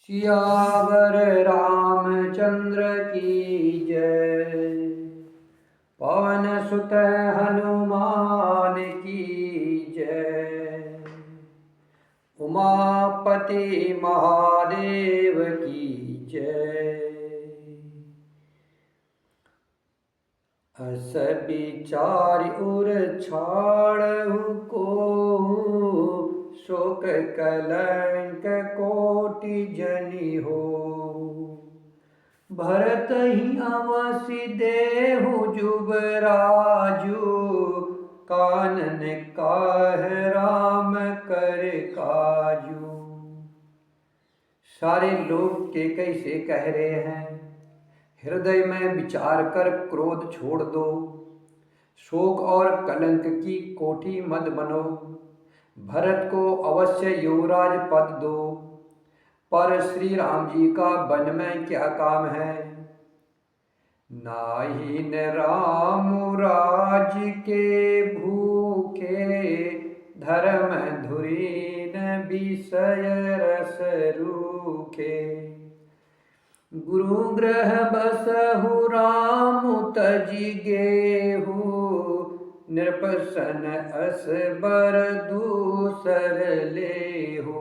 सियावर रामचंद्र की जय। पवन सुत हनुमान की जय। उमापति महादेव की जय। अस विचार उर छाड़हु को, शोक कलंक कोटि जनि हो। भरत ही अवसि देहु जुबराजु, कानन काह राम कर काजू। सारे लोग कैकई से कह रहे हैं, हृदय में विचार कर क्रोध छोड़ दो, शोक और कलंक की कोठी मत बनो। भरत को अवश्य युवराज पद दो, पर श्री राम जी का वन में क्या काम है। नाहि न राम राज के भूखे, धर्म धुरी न विषय रस रूखे। गुरु ग्रह बसहु राम तजि गेहु, नृपसन अस बर दूसर लेहु।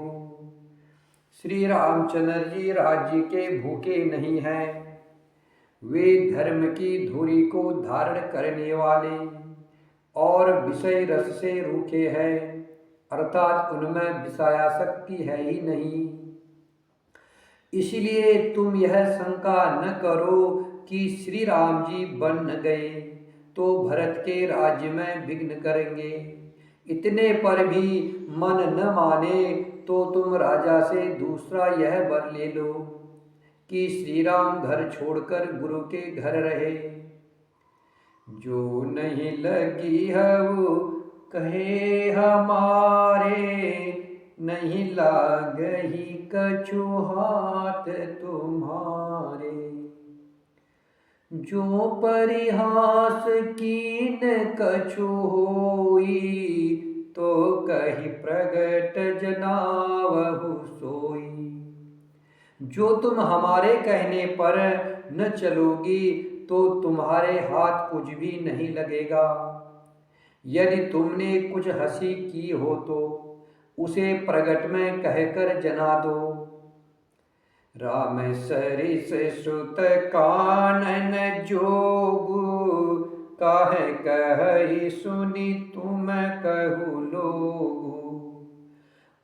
श्री रामचंद्र जी राज्य के भूखे नहीं हैं, वे धर्म की धुरी को धारण करने वाले और विषय रस से रूखे हैं, अर्थात उनमें विषयासक्ति है ही नहीं। इसलिए तुम यह शंका न करो कि श्री राम जी बन न गए तो भरत के राज्य में विघ्न करेंगे। इतने पर भी मन न माने तो तुम राजा से दूसरा यह वर ले लो कि श्री राम घर छोड़कर गुरु के घर रहे। जो नहीं लगी है वो कहे हमारे, नहीं लागही कछु हाथ तुम्हारे। जो परिहास कीन कछु होई, तो कही प्रगट जनावहु सोई। जो तुम हमारे कहने पर न चलोगी तो तुम्हारे हाथ कुछ भी नहीं लगेगा। यदि तुमने कुछ हंसी की हो तो उसे प्रगट में कहकर जना दो। राम सरिस सुत कानन जोगु, काहे कहि सुनि तुम कहु लोगु।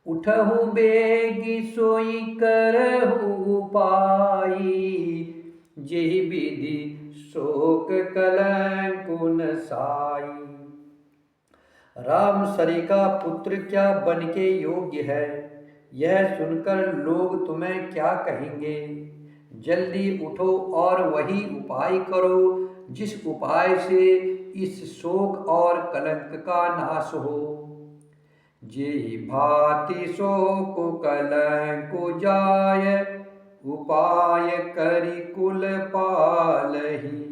उठहु बेगी सोई करहु पाई, जेहि विधि शोक कलंक न साई। राम सरी का पुत्र क्या बन के योग्य है, यह सुनकर लोग तुम्हें क्या कहेंगे। जल्दी उठो और वही उपाय करो जिस उपाय से इस शोक और कलंक का नाश हो। जेहि भांति शोक कलंक जाय, उपाय करि कुल पालहि।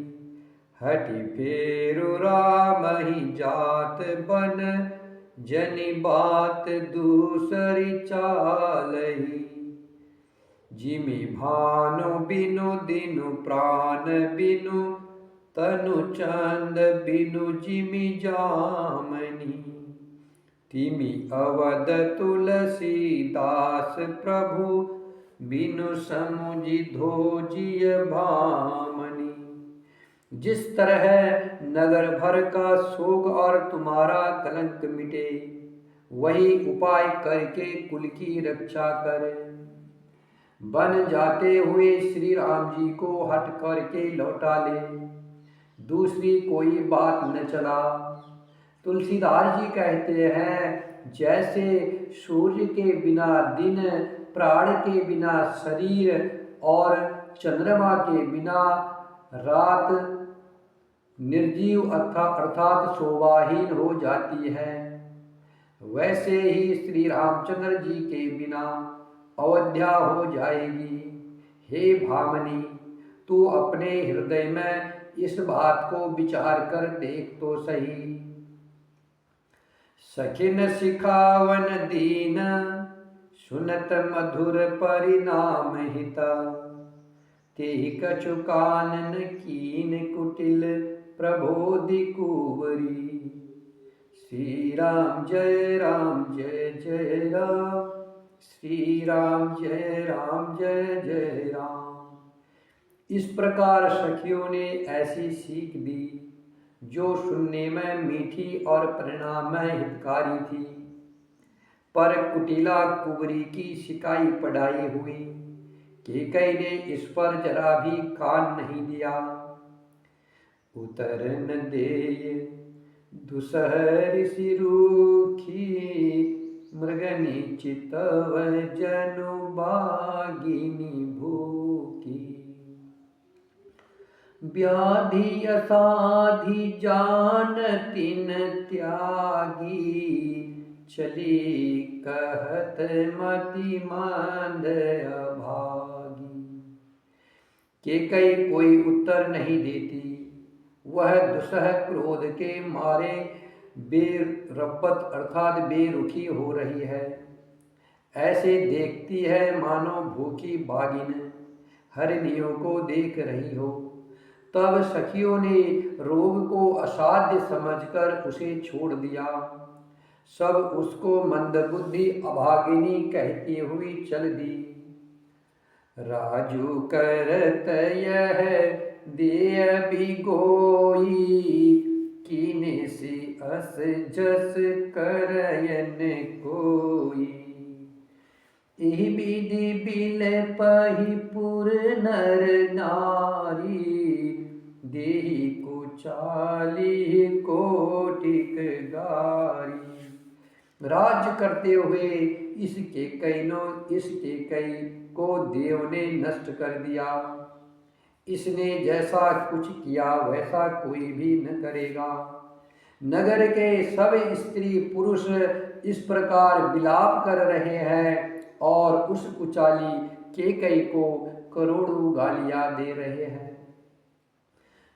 हठि फेरु राम ही जात बन, जनि बात दूसरी चालहि। जिमि भानु बिनु दिनु प्राण बिनु, तनु चंद बिनु जिमि जामनि। तिमि अवध तुलसीदास प्रभु, बिनु समुझि धोजिय भामनि। जिस तरह नगर भर का शोक और तुम्हारा कलंक मिटे, वही उपाय करके कुल की रक्षा कर। बन जाते हुए श्री राम जी को हट करके लौटा ले, दूसरी कोई बात न चला। तुलसीदास जी कहते हैं, जैसे सूर्य के बिना दिन, प्राण के बिना शरीर और चंद्रमा के बिना रात निर्जीव अर्थात शोभाहीन हो जाती है, वैसे ही श्री रामचंद्र जी के बिना अयोध्या हो जाएगी। हे भामनी, तू अपने हृदय में इस बात को विचार कर देख तो सही। सखिन सिखावन दीन, सुनत मधुर परिणाम हिता, तेहि कछु कानन कीन कुटिल प्रबोधि कुंवरी। श्री राम जय जय राम, श्री राम जय जय राम। इस प्रकार सखियों ने ऐसी सीख दी जो सुनने में मीठी और परिणाम में हितकारी थी, पर कुटिला कुंवरी की सिकाई पढ़ाई हुई कैकेयी ने इस पर जरा भी कान नहीं दिया। उतरन देय दुसहरि सिरूखी, मृगनी चितव जनु बागिनी भूखी। व्याधि असाधि जान तिन त्यागी, चली कहत मति मंद अभागी। कैकेयी कोई उत्तर नहीं देती, वह दुसह क्रोध के मारे बेरब्बत अर्थात बेरुखी हो रही है। ऐसे देखती है मानो भूखी बागिन हरिणियों को देख रही हो। तब सखियों ने रोग को असाध्य समझकर उसे छोड़ दिया। सब उसको मंदबुद्धि अभागिनी कहती हुई चल दी। राजू करत यह देय बिगोई, कीने से अस जस करयन कोई। एहि विधि बिले पहि पुर नर नारी, देहि कुचाली कोटिक गारी। राज्य करते हुए इस कैकेयी को देव ने नष्ट कर दिया। इसने जैसा कुछ किया वैसा कोई भी न करेगा। नगर के सब स्त्री पुरुष इस प्रकार विलाप कर रहे हैं और उस कुचाली कैकेयी को करोड़ों गालियां दे रहे हैं।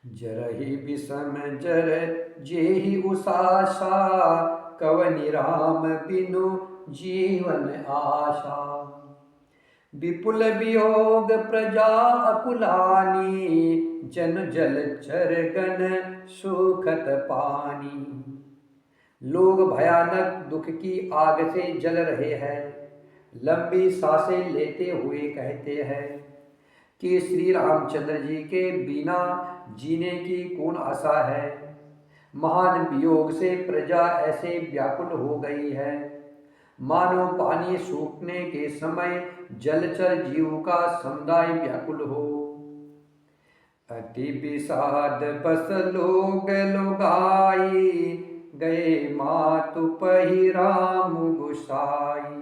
जरहि विषम जर जेहि उषासा, कवनि राम बिनु जीवन आशा। विपुल वियोग प्रजा अकुलानी, जन जलचर गण सुखत पानी। लोग भयानक दुख की आग से जल रहे हैं। लंबी सांसें लेते हुए कहते हैं कि श्री रामचंद्र जी के बिना जीने की कौन आशा है। महान वियोग से प्रजा ऐसे व्याकुल हो गई है मानो पानी सूखने के समय जलचर जीव का समुदाय व्याकुल हो। अति विषाद बस लोग लुगाई, गए मातु पहि राम गुसाई।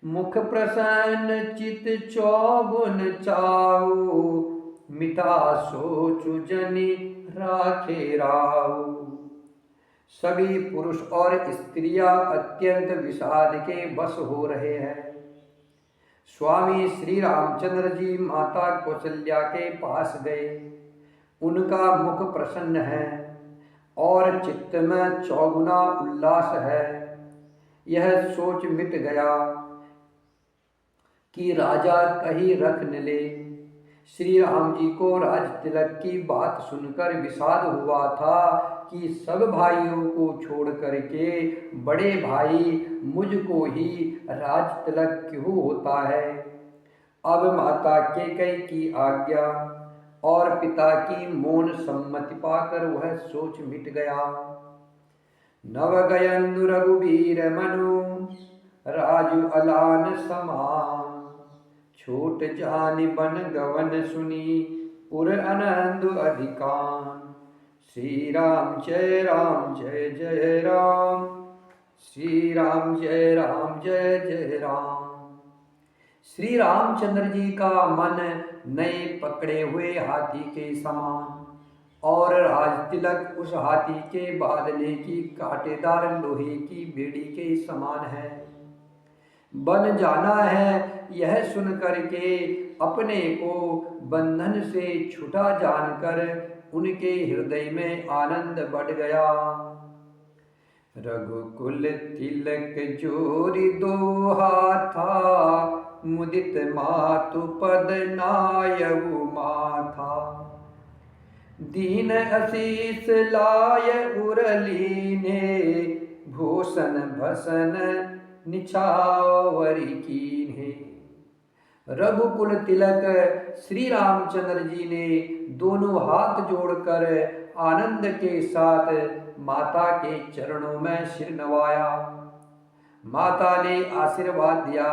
मुख प्रसन्न चित चौगुन चाऊ, मिटा सोचु जनि राखे राऊ। सभी पुरुष और स्त्रियां अत्यंत विषाद के वश हो रहे हैं। स्वामी श्री रामचंद्र जी माता कौशल्या के पास गए। उनका मुख प्रसन्न है और चित्त में चौगुना उल्लास है। यह सोच मिट गया कि राजा कहीं रख न ले। श्री राम जी को राज तिलक की बात सुनकर विषाद हुआ था कि सब भाइयों को छोड़ करके बड़े भाई मुझको ही राज तिलक क्यों होता है। अब माता कैकेयी की आज्ञा और पिता की मौन सम्मति पाकर वह सोच मिट गया। नव गयंदु रघुबीर मनु, राजु अलान समान। छोट जानि बन गवन सुनी, उर आनंद अधिकान। श्री राम जय राम, श्री राम जय जय राम। श्री रामचंद्र जी का मन नए पकड़े हुए हाथी के समान और राज तिलक उस हाथी के बांधने की कांटेदार लोहे की बेड़ी के समान है। बन जाना है यह सुन करके अपने को बंधन से छुटा जानकर उनके हृदय में आनंद बढ़ गया। रघुकुल तिलक जोरि दो हाथा, मुदित मातु पद नायउ माथा। दीन असीस लाय उरलीने, भूषण भसन निछावरी कीन्हे। रघुकुल तिलक श्री रामचंद्र जी ने दोनों हाथ जोड़कर आनंद के साथ माता के चरणों में सिर नवाया। माता ने आशीर्वाद दिया,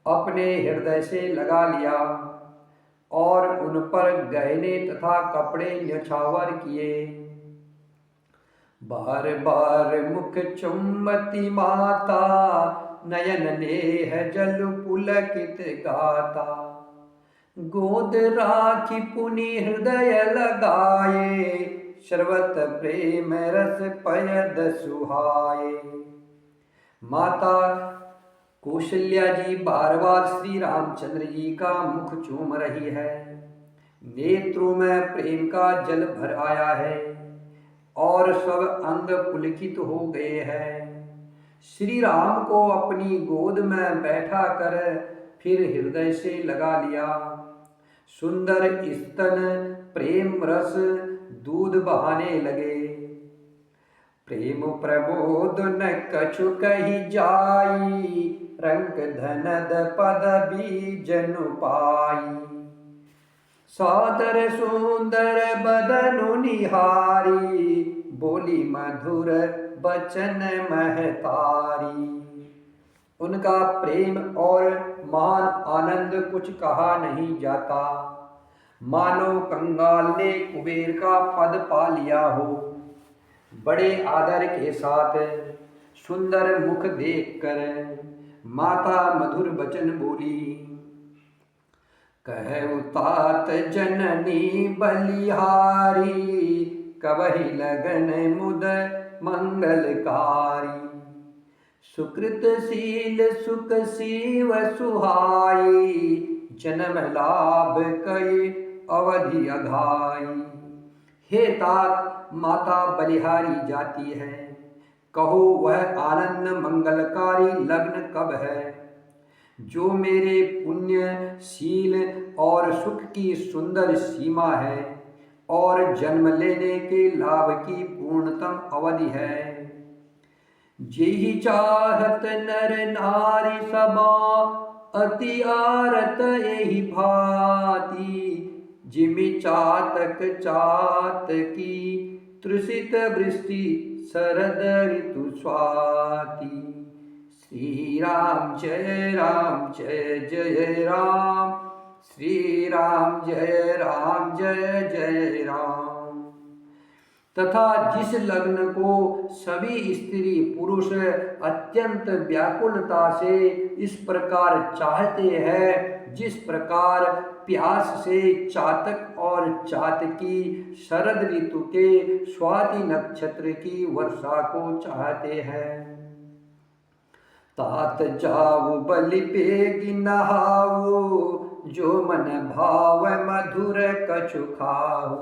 अपने हृदय से लगा लिया और उन पर गहने तथा कपड़े न्यौछावर किए। बार बार मुख चुम्बती माता, नयन नेह जल पुलकित गाता। गोद राखी पुनि हृदय लगाए, सर्वत प्रेम रस पयद सुहाए। माता कौशल्या जी बार बार श्री रामचंद्र जी का मुख चूम रही है। नेत्रों में प्रेम का जल भर आया है और सब अंग पुलकित हो गए हैं। श्री राम को अपनी गोद में बैठा कर फिर हृदय से लगा लिया। सुंदर स्तन प्रेम रस दूध बहाने लगे। प्रेम प्रबोध न कछु कही जाई, रंग धनद पद बीजनु पाई। सादर सुंदर बदनु निहारी, बोली मधुर बचन महतारी। उनका प्रेम और मान आनंद कुछ कहा नहीं जाता, मानो कंगाल ने कुबेर का पद पा लिया हो। बड़े आदर के साथ सुंदर मुख देखकर माता मधुर वचन बोली। कहु तात जननी बलिहारी, कबहि लगन मुद मंगलकारी। सुकृतशील सुख शिव सुहाई, जन्म लाभ कई अवधि अघाई। हे तात, माता बलिहारी जाती है, कहो वह आनंद मंगलकारी लग्न कब है। जो मेरे पुण्यशील और सुख की सुंदर सीमा है और जन्म लेने के लाभ की पूर्णतम अवधि है। जेहि चाहत नर नारी सबा, अति आरत एहि भांति। जिमि चातक चातकी, तृषित वृष्टि शरद ऋतु स्वाति। श्री राम जय जय राम, श्री राम जय जय राम। तथा जिस लग्न को सभी स्त्री पुरुष अत्यंत व्याकुलता से इस प्रकार चाहते हैं, जिस प्रकार प्यास से चातक और चातकी शरद ऋतु के स्वाति नक्षत्र की वर्षा को चाहते हैं। तात जाऊ बलि पेगी नहाओ, जो मन भाव मधुर कछु खाओ।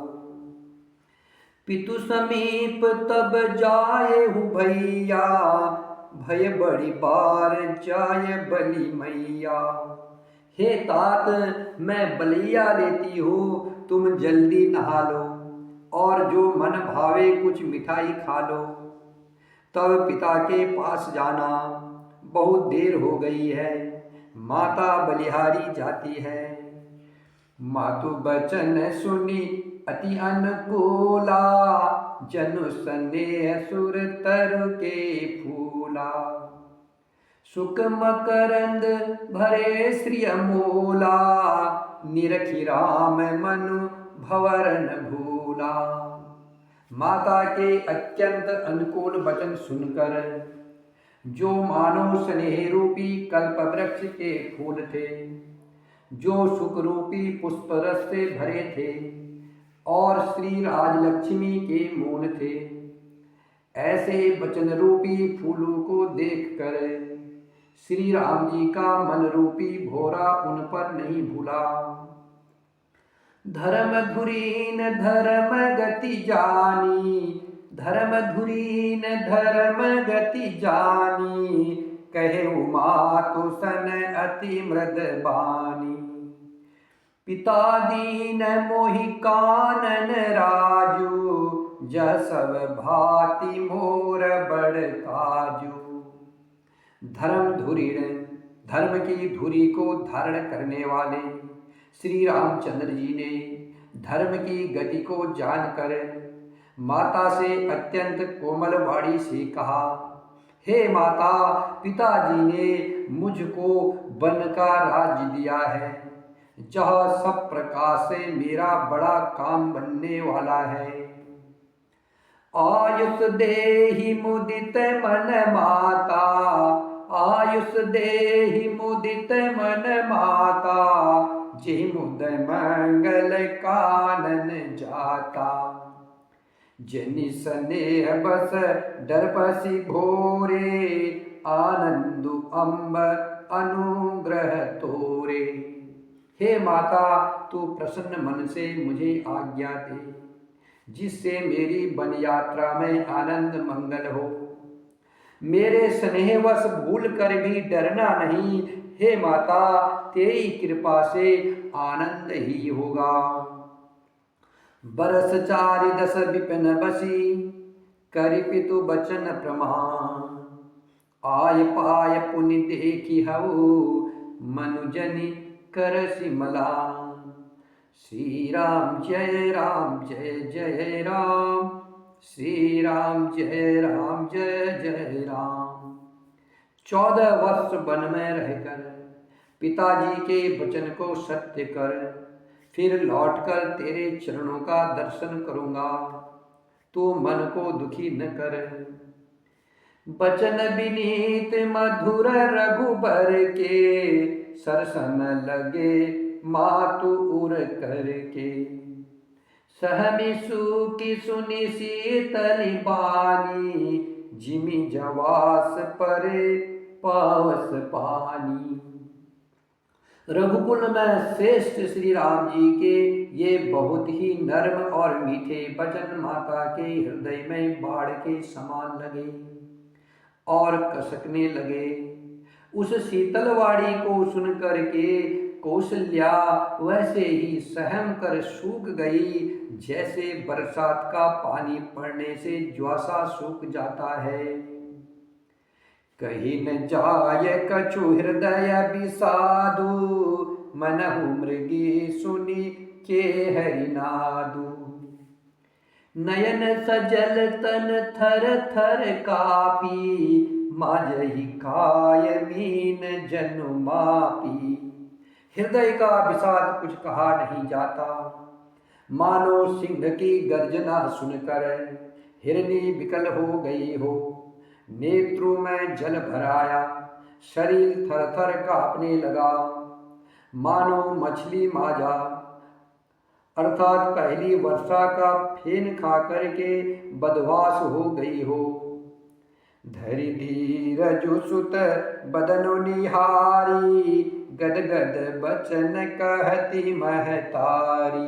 पितु समीप तब जाए हु भैया, भय बड़ी बार जाए बलि मैया। हे तात, मैं बलिया लेती हूँ, तुम जल्दी नहा लो और जो मन भावे कुछ मिठाई खा लो। तब पिता के पास जाना, बहुत देर हो गई है। माता बलिहारी जाती है। मातु बचन सुनी अति अनुकूला, जनु स्नेह सुर तरु के फूला। सुख मकरंद भरे श्री अमूला, निरखी राम मनु भवरन भूला। माता के अत्यंत अनुकूल वचन सुनकर जो मानो स्नेह रूपी कल्प वृक्ष के फूल थे, जो सुख रूपी पुष्प रस से भरे थे और श्री राजलक्ष्मी के मूल थे, ऐसे वचन रूपी फूलों को देखकर श्री राम जी का मन रूपी भोरा उन पर नहीं भूला। धर्म धुरीन धर्म गति जानी, धर्म धुरीन धर्म गति जानी, कहे मातु सन अति मृद बानी। पिता दीन मोहि कानन राजू, जसव भाति मोर बड़ काजू। धर्म की धुरी को धारण करने वाले श्री रामचंद्र जी ने धर्म की गति को जानकर माता से अत्यंत कोमल वाणी से कहा, हे माता, पिताजी ने मुझको वन का राज्य दिया है, जहाँ सब प्रकार से मेरा बड़ा काम बनने वाला है। आयुष देहि मुदित मन माता, आयुष देहि मुदित मन माता, जे मुद मंगल कानन जाता। जनि स्नेह बस दर्पसी भोरे, आनंदु अम्ब अनुग्रह तोरे। हे माता, तू प्रसन्न मन से मुझे आज्ञा दे, जिससे मेरी वन यात्रा में आनंद मंगल हो। मेरे स्नेहवश भूल कर भी डरना नहीं, हे माता, तेरी कृपा से आनंद ही होगा। बरस 4 विपिन बसी, करि पितु बचन प्रमाण। आय पाय पुनि देखी हऊ, मनुजनि करसि मलान। श्री राम जय जय राम, श्री राम जय जय राम। 14 वर्ष वन में रहकर पिताजी के वचन को सत्य कर, फिर लौटकर तेरे चरणों का दर्शन करूंगा, तू मन को दुखी न कर। बचन विनीत मधुर रघुबर के, सरसन लगे मातु उर करके। सहमी सुखी सुनि शीतली बानी, जिमि जवास परे पावस पानी। रघुकुल में श्रेष्ठ श्री राम जी के ये बहुत ही नर्म और मीठे वचन माता के हृदय में बाढ़ के समान लगे और कसकने लगे। उस शीतलवाणी को सुन करके कौशल्या वैसे ही सहम कर सूख गई, जैसे बरसात का पानी पड़ने से ज्वासा सूख जाता है। कही न जाय कछु हृदय विषादु, मनहु मृगी सुनि के हरिनादु। नयन सजल तन थर थर कापी, माजहि काय मीन जनु मापी। हृदय का विषाद कुछ कहा नहीं जाता, मानो सिंह की गर्जना सुनकर हिरनी विकल हो गई हो। नेत्रों में जल भर आया, शरीर थर थर कांपने लगा, मानो मछली माजा अर्थात पहली वर्षा का फेन खा करके बदवास हो गई हो। धरि धीरज सुत बदनु निहारी, गदगद बचन कहती महतारी।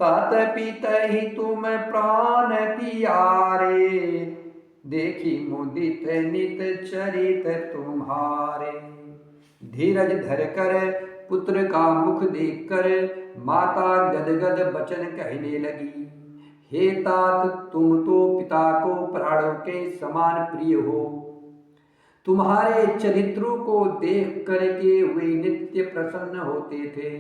तात पितहि तुम प्राण पियारे, देखी मुदित नित चरित तुम्हारे। धीरज धरकर पुत्र का मुख देखकर माता गदगद वचन कहने लगी, हे तात, तुम तो पिता को प्राणों के समान प्रिय हो। तुम्हारे चरित्रों को देख करके वे नित्य प्रसन्न होते थे।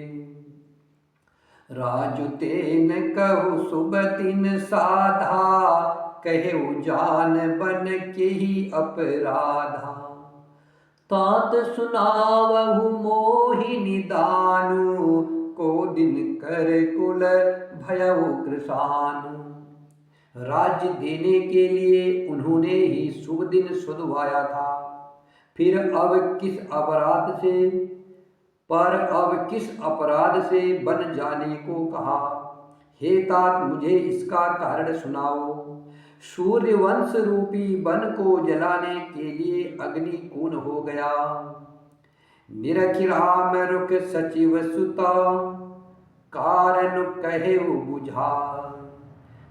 राजु तेन कहु शुभ दिन साधा, कहेउ जान बन के ही अपराधा। तात सुनावहु मोहि निदानु, को दिन कर कुल भयउ कृशानु। राज्य देने के लिए उन्होंने ही शुभ दिन सुधवाया था, फिर अब किस अपराध से बन जाने को कहा। हे तात, मुझे इसका कारण सुनाओ। सूर्यवंश रूपी वन को जलाने के लिए अग्नि कून हो गया। निरखि राम रुख सचिव सुता, कारण कहे बुझा।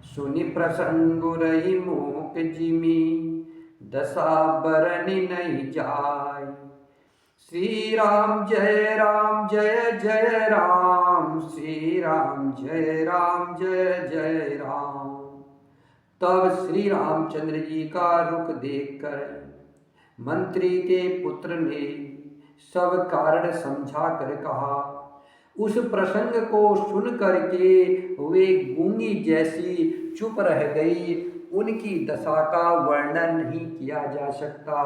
सुनि प्रसंग रही मूक जिमी, दशा बरनी नहीं जाय। श्री राम जय राम जय जय राम, श्री राम जय राम जय जय राम। तब श्री रामचंद्र जी का रुख देखकर मंत्री के पुत्र ने सब कारण समझा कर कहा। उस प्रसंग को सुन करके वे गूंगी जैसी चुप रह गई। उनकी दशा का वर्णन नहीं किया जा सकता।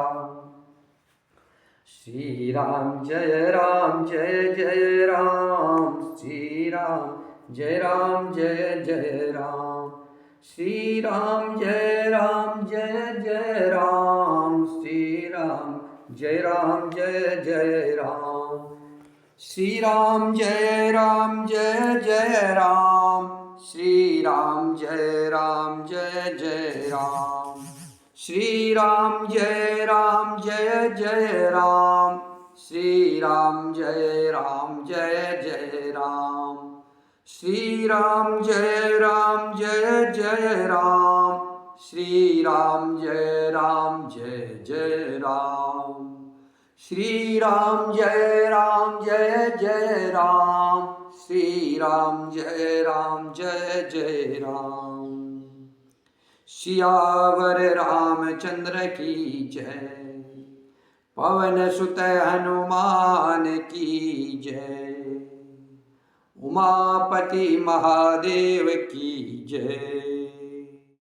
श्री राम जय राम जय जय राम, श्री राम जय राम जय जय राम, श्री राम जय राम जय जय राम, श्री राम जय राम जय जय राम, श्री राम जय राम जय जय राम, श्री राम जय राम जय जय राम, श्री राम जय राम जय जय राम, श्री राम जय राम जय जय राम, श्री राम जय राम जय जय राम, श्री राम जय राम जय जय राम, श्री राम जय राम जय जय राम, श्री राम जय राम जय जय राम। सियावर रामचंद्र की जय, पवन सुत हनुमान की जय, उमापति महादेव की जय।